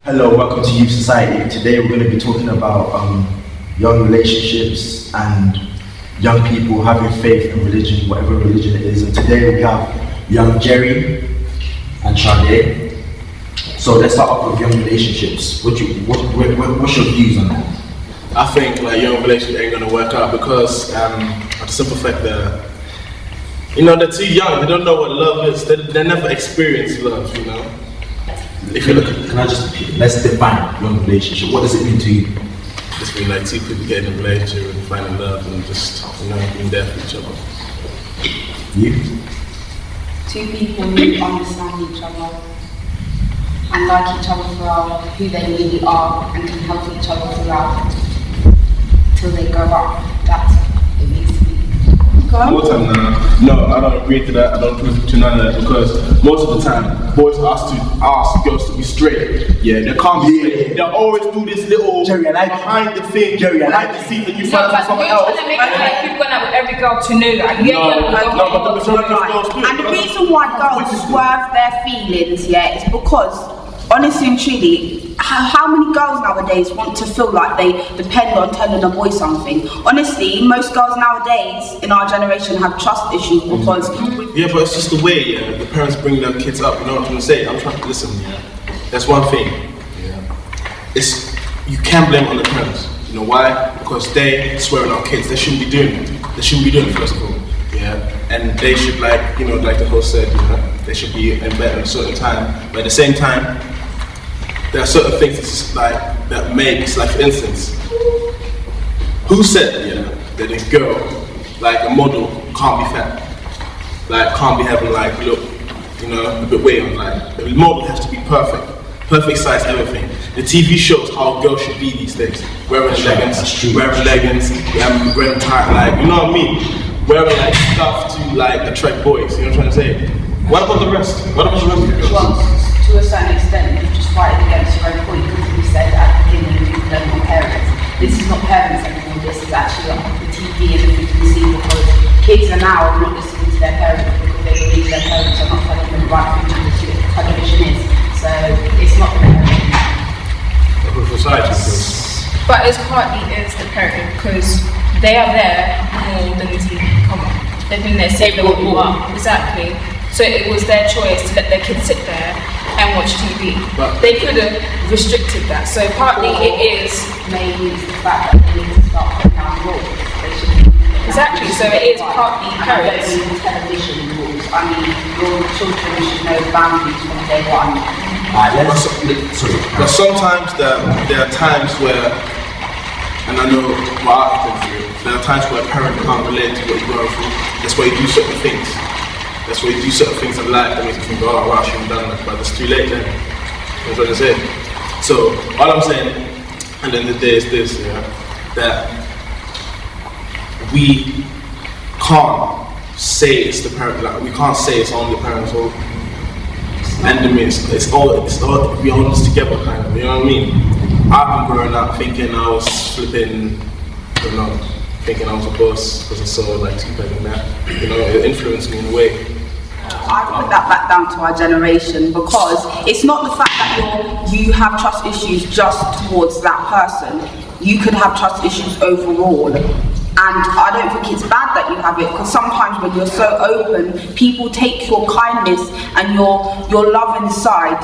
Hello, welcome to Youth Society. Today we're going to be talking about young relationships and young people having faith in religion, whatever religion it is. And today we have young Jerry and Sade. So let's start off with young relationships. What's your views on that? I think like young relationship ain't gonna work out because of the simple fact that they're too young. They don't know what love is. They never experienced love. If you look at, let's define young relationship. What does it mean to you? Just being like two people getting in a relationship and finding love and just being there for each other. You? Two people who understand each other and like each other for who they really are and can help each other throughout till they grow up. That's what it means to me. More time now. No, I don't agree to that. I don't agree to none of that because most of the time, boys are ask girls to be straight. Yeah, they can't be straight. They always do this little behind the thing, behind the scene that you find for someone else. You're trying to make it like you've gone out with every girl to know that. No, but the majority of girls do. And the reason why girls swerve their feelings, is because, honestly and truly, how many girls nowadays want to feel like they depend on telling a boy something? Honestly, most girls nowadays in our generation have trust issues because... Yeah, but it's just the way, the parents bring their kids up, you know what I'm trying to say? I'm trying to listen, That's one thing, you can't blame on the parents. You know why? Because they swearing on kids. They shouldn't be doing it. They shouldn't be doing it, first of all. And they should like the host said, they should be in bed at a certain time. But at the same time, there are certain things that makes, like for instance, who said that a girl, like a model, can't be fat? Like can't be having a bit weight on, like the model has to be perfect size, everything. The TV shows how girls should be these days. Wearing leggings, wearing tight, you know what I mean? Wearing like stuff to attract boys, you know what I'm trying to say? What about the rest? What about the rest of the girls? Well, to a certain extent, you've just fighting against your own point because you said at the beginning you don't want parents. This is not parents anymore, this is actually the TV and the BBC because kids are now not listening to their parents because they believe their parents are not telling them the right thing to do what television is. So it's not the parents. But it's partly the parenting because they are there more than the TV. Come on. They've been there since they were born. Exactly. So it was their choice to let their kids sit there and watch TV. But they could have restricted that. So partly it is. Maybe it's the fact that they need to start putting down rules. Exactly. So it is partly parents. Television rules. I mean, your children should know boundaries from day one. But sometimes there are times where, and I know what I've been through, there are times where a parent can't relate to what you're going through. That's why you do certain things. That's why you do certain things in life that make you think, oh, wow, I shouldn't have done that, but it's too late then. That's what I say. So, all I'm saying, at the end of the day is this, that we can't say it's the parent, we can't say it's only the parents' fault. And I mean, it's all, we all this together, kind of, you know what I mean? I've been growing up thinking I was flipping, thinking I was a boss because I saw Tupac and that, it influenced me in a way. I put that back down to our generation because it's not the fact that you have trust issues just towards that person. You could have trust issues overall. And I don't think it's bad that you have it because sometimes when you're so open, people take your kindness and your loving side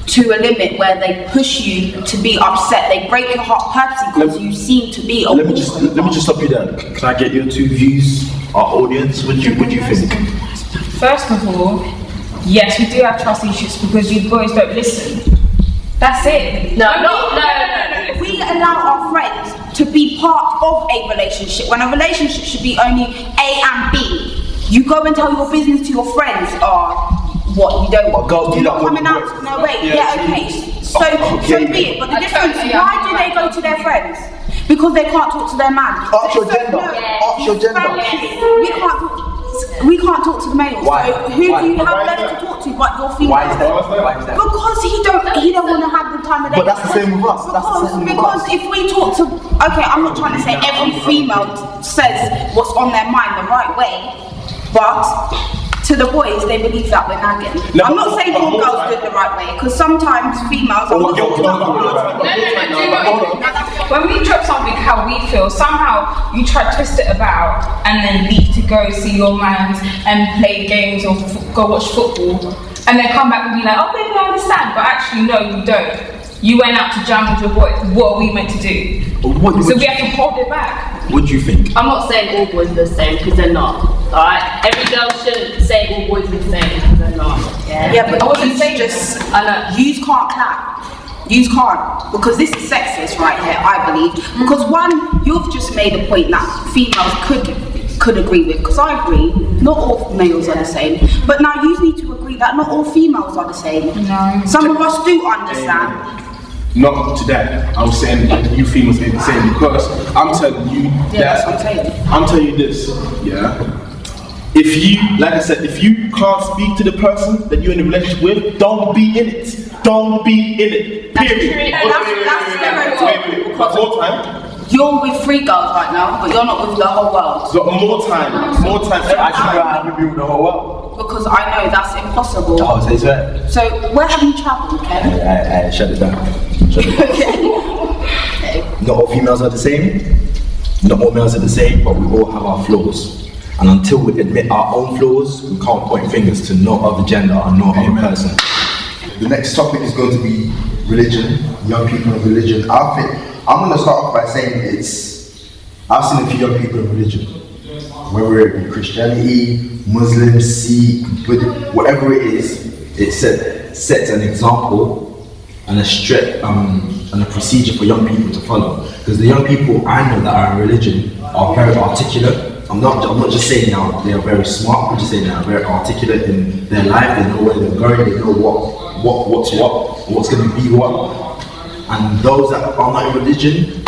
to a limit where they push you to be upset. They break your heart purposely because you seem to be a let me just stop you there. Can I get your two views, our audience? What do you think? First of all, yes, we do have trust issues because you boys don't listen. That's it. No. We allow our friends to be part of a relationship when a relationship should be only A and B. You go and tell your business to your friends, what you don't want. You're not coming out. No wait. Okay. So be it. But the difference, why do they go to their friends? Because they can't talk to their man. Ask your gender. We can't talk to the males. Why? So who do you have left to talk to but your female? Why is that? Because he don't want to have the time of day. But that's the same with us. Because if we talk to, I'm not trying to say every female says what's on their mind the right way, but to the boys, they believe that we're nagging. No, I'm not saying all girls do it the right way, because sometimes females are not talking about When we drop something how we feel, somehow you try to twist it about and then leave to go see your man and play games or go watch football, and then come back and be like, oh baby, I understand, but actually no, you don't. You went out to jam with your boys. What are we meant to do? So we have to hold it back. What do you think? I'm not saying all boys are the same because they're not. Alright? Every girl shouldn't say all boys are the same because they're not. Yeah, but I wasn't you saying just, I know. yous can't clap. Yous can't, because this is sexist right here, I believe. Because one, you've just made a point that females could agree with, because I agree, not all males are the same. But now you need to agree that not all females are the same. No. Some of us do understand. Not to that. I was saying that you females ain't the same because I'm telling you Yeah, that that's what I'm saying. I'm telling you this, yeah. If you, like I said, if you can't speak to the person that you're in a relationship with, don't be in it. Don't be in it. Period. Wait. One more time. You're with 3 girls right now, but you're not with the whole world. So more time. I'd rather be with the whole world. Because I know that's impossible. Oh, say that. So where have you travelled, Ken? Hey, shut it down. Shut it down. Okay. Not all females are the same. Not all males are the same, but we all have our flaws. And until we admit our own flaws, we can't point fingers to no other gender or no other person. The next topic is going to be religion, young people and religion. I'm going to start off by saying I've seen a few young people in religion, whether it be Christianity, Muslim, Sikh, Buddha, whatever it is, it sets an example and a procedure for young people to follow. Because the young people I know that are in religion are very articulate. I'm not just saying they are very smart, I'm just saying they are very articulate in their life, they know where they're going, they know what's what, what's going to be what. And those that are not in religion,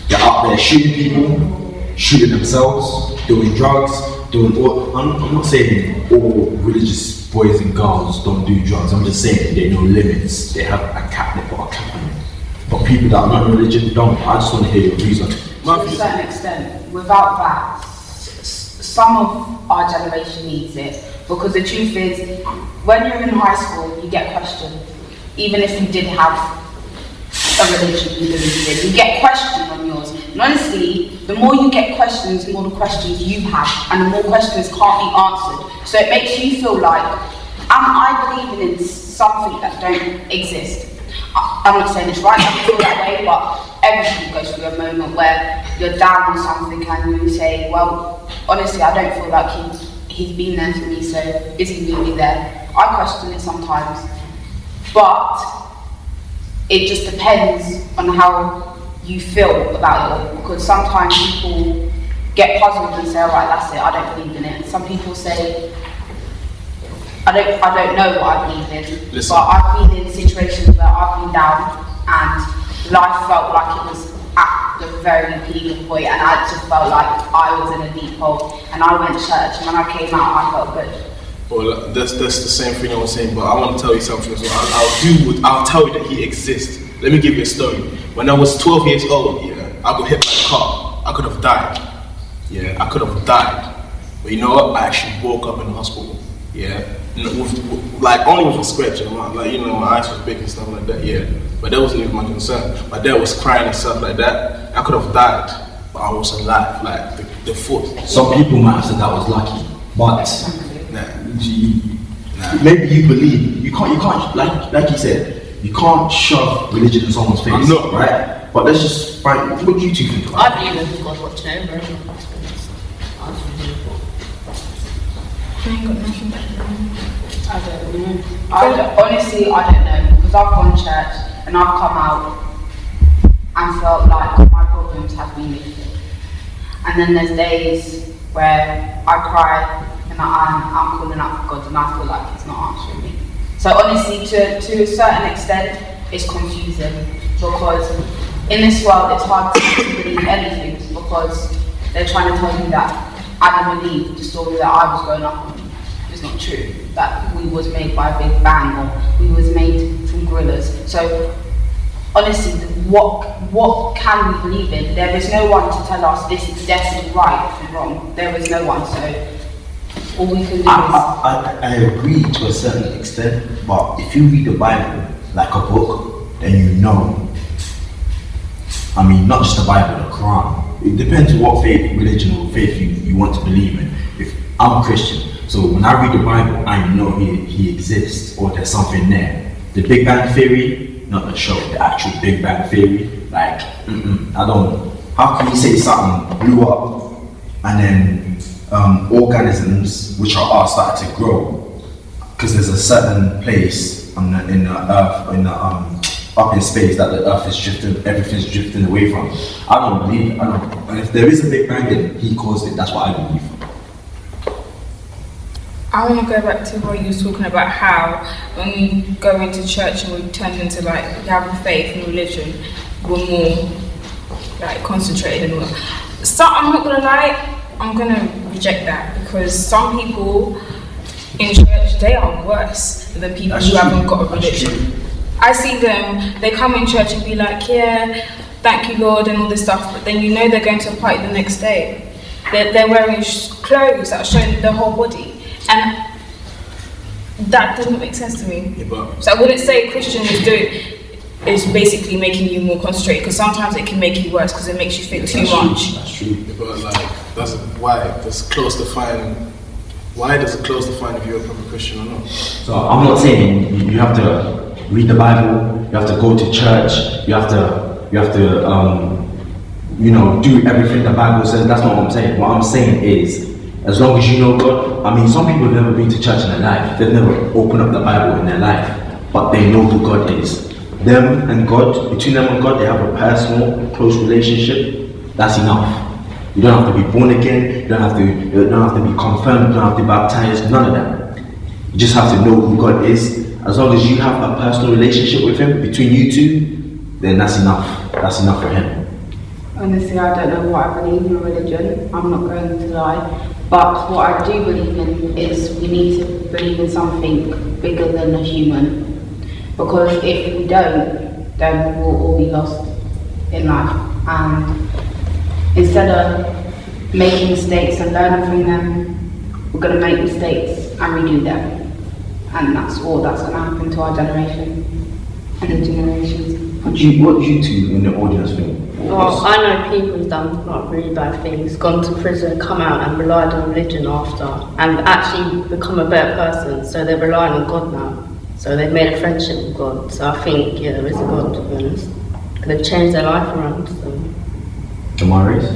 they're out there shooting people, shooting themselves, doing drugs, doing all. I'm not saying all religious boys and girls don't do drugs, I'm just saying they know limits, they have a cap, they put a cap on it. But people that are not in religion don't. I just want to hear your views on it. To a certain extent, without that, some of our generation needs it. Because the truth is, when you're in high school, you get questioned. Even if you did have a religion you believe in, you get questioned on yours. And honestly, the more you get questions, the more the questions you have, and the more questions can't be answered. So it makes you feel like, am I believing in something that don't exist? I'm not saying it's right, I feel that way, but everybody goes through a moment where you're down on something and you say, well, honestly, I don't feel like he's been there for me, so is he really there? I question it sometimes, but it just depends on how you feel about it, because sometimes people get puzzled and say, alright, that's it, I don't believe in it. Some people say, I don't know what I believe in, Listen. but I've been in situations where I've been down and life felt like it was at the very peak point, and I just felt like I was in a deep hole, and I went to church, and when I came out I felt good. Well, that's the same thing I was saying, but I want to tell you something as well. I'll tell you that he exists. Let me give you a story. When I was 12 years old, I got hit by a car. I could have died. I could have died. But you know what? I actually woke up in the hospital. Only with a scratch. My eyes was big and stuff like that. But that wasn't even my concern. My dad was crying and stuff like that. I could have died, but I was alive. Like the foot. Some people might have said that was lucky, but Nah. maybe you believe. You can't like you said, you can't shove religion in someone's face. No. Right? But let's just find, what do you two think about it? I believe in God watching over. Honestly, I don't know, because I've gone to church and I've come out and felt like my problems have been lifted. And then there's days where I cry and I'm calling out for God and I feel like He's not answering me. So honestly, to a certain extent, it's confusing, because in this world it's hard to believe anything, because they're trying to tell you that Adam and Eve, the story that I was growing up on, is not true. That we was made by a big bang, or we was made from gorillas. So honestly, what can we believe in? There is no one to tell us this is definitely right or wrong. There is no one. So all we can do is. I agree to a certain extent, but if you read the Bible like a book, then you know. I mean, not just the Bible, the Quran. It depends what faith, religion, or faith you want to believe in. If I'm a Christian, so when I read the Bible, I know he exists, or there's something there. The Big Bang Theory, not the show, the actual Big Bang Theory. Like, I don't. How can you say something blew up and then organisms, which are us, started to grow? Because there's a certain place in the earth, up in space that the earth is drifting, everything's drifting away from. I don't believe it. And if there is a Big Bang, then he caused it. That's what I believe. I want to go back to what you were talking about, how when we go into church and we turn into like, we have a faith and religion, we're more like concentrated and all that. So I'm not gonna lie, I'm gonna reject that, because some people in church, they are worse than people who haven't got a religion. I see them, they come in church and be like, yeah, thank you Lord and all this stuff, but then you know they're going to a party the next day. They're wearing clothes that are showing their whole body, and that doesn't make sense to me. Yeah, So I wouldn't say Christian is basically making you more concentrated, because sometimes it can make you worse because it makes you think too much. That's true. Yeah, but like, that's why does close define? Why does it close define if you're a proper Christian or not? So I'm not saying you have to read the Bible, you have to go to church, you have to do everything the Bible says. That's not what I'm saying. What I'm saying is, as long as you know God, I mean, some people have never been to church in their life, they've never opened up the Bible in their life, but they know who God is. Them and God, between them and God, they have a personal, close relationship. That's enough. You don't have to be born again, you don't have to be confirmed, you don't have to be baptized, none of that. You just have to know who God is. As long as you have a personal relationship with Him, between you two, then that's enough. That's enough for Him. Honestly, I don't know what I believe in religion, I'm not going to lie. But what I do believe in is we need to believe in something bigger than a human. Because if we don't, then we'll all be lost in life. And instead of making mistakes and learning from them, we're going to make mistakes and redo them. And that's all that's going to happen to our generation and the generations. What do you two in the audience think? Well, I know people who've done like really bad things, gone to prison, come out and relied on religion after, and actually become a better person. So they're relying on God now. So they've made a friendship with God. So I think, yeah, there is a God, to be honest. They've changed their life around. So. Damaris?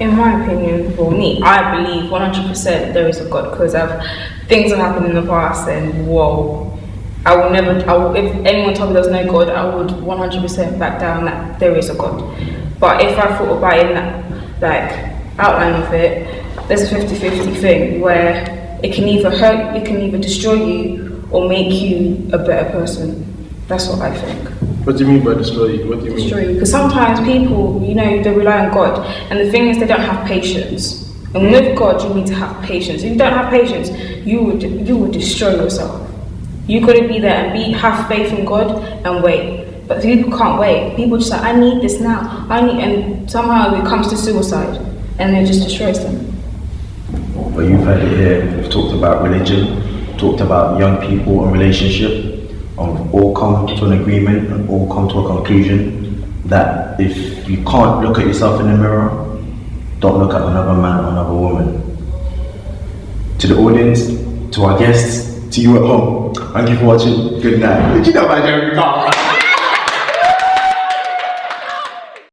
In my opinion, for me, I believe 100% there is a God, because things have happened in the past and whoa. If anyone told me there's no God, I would 100% back down that there is a God. But if I thought about it in that like outline of it, there's a 50-50 thing where it can either hurt you, it can either destroy you or make you a better person. That's what I think. What do you mean by destroy you? What do you mean? Destroy you, because sometimes people, they rely on God, and the thing is they don't have patience. And with God, you need to have patience. If you don't have patience, you would destroy yourself. You got to be there and have faith in God and wait. But people can't wait. People just like, I need this now. And somehow it comes to suicide, and it just destroys them. Well, you've heard it here. We've talked about religion, talked about young people and relationship. All come to an agreement and all come to a conclusion that if you can't look at yourself in the mirror, don't look at another man or another woman. To the audience, to our guests, to you at home, thank you for watching. Good night. Did you know about Jeremy Carl?